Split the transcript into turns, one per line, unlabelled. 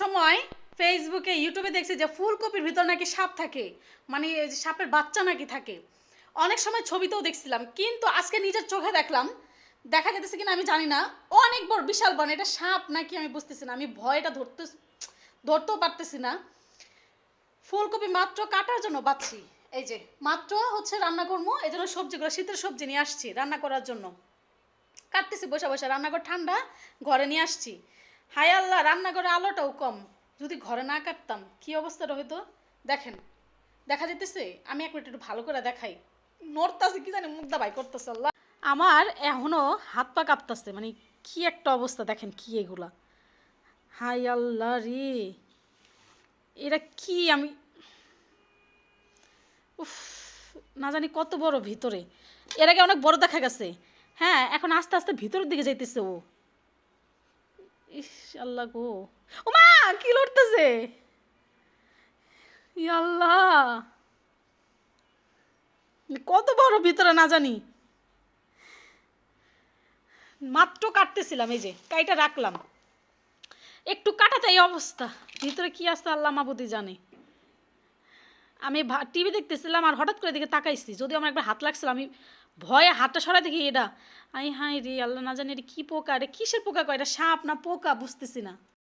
সময় ফেসবুকে ইউটিউবে দেখছি যে ফুলকপির ভিতর নাকি সাপ থাকে, মানে সাপের বাচ্চা নাকি থাকে। অনেক সময় ছবিতেও দেখছিলাম, কিন্তু আজকে নিজের চোখে দেখলাম। দেখা যেতেছে কিনা আমি জানি না, অনেক বড় বিশাল বন, এটা সাপ নাকি আমি বুঝতেছি না। আমি ভয়টা ধরতেও পারতেছি না। ফুলকপি মাত্র কাটার জন্য বাচ্ছি, এই যে মাত্র হচ্ছে রান্না করবো, এই জন্য সবজিগুলো শীতের সবজি নিয়ে আসছি রান্না করার জন্য। কাটতেছি বসে বসে, রান্নাঘর ঠান্ডা, ঘরে নিয়ে আসছি। হায় আল্লাহ, রান্নাঘরে আলোটাও কম, যদি ঘরে না কাটতাম কি অবস্থাটা হইতো দেখেন। দেখা যেতেছে, আমি এক মিনিট একটু ভালো করে দেখাই। নড়তাছে কি জানি, মুগ্ধা ভাই করতেছে। আল্লাহ, আমার এখনো হাত পা কাঁপতাছে, মানে কি একটা অবস্থা দেখেন, কি এগুলা, হাই আল্লাহ রে, এরা কি, আমি উফ, না জানি কত বড় ভিতরে। এর আগে অনেক বড় দেখা গেছে, হ্যাঁ এখন আস্তে আস্তে ভিতরের দিকে যাইতেছে ও। ইস আল্লাহ গো, ও মা, কি লড়তেছে, আল্লাহ, কত বড় ভিতরে না জানি। মাত্র কাটতেছিলাম, এই যে কাইটা রাখলাম, একটু কাটাতে এই অবস্থা। ভিতরে কি আছে আল্লাহ মাবুদি জানে। আমি টিভি দেখতেছিলাম আর হঠাৎ করে দিকে তাকাইছি, যদিও আমার একবার হাত লাগছিল, আমি ভয়ে হাতটা সরাই দেখি এটা, আই হাই রে আল্লাহ, না জানি এটা কি পোকা, এটা কিসের পোকা কয়, এটা সাপ না পোকা বুঝতেছি না।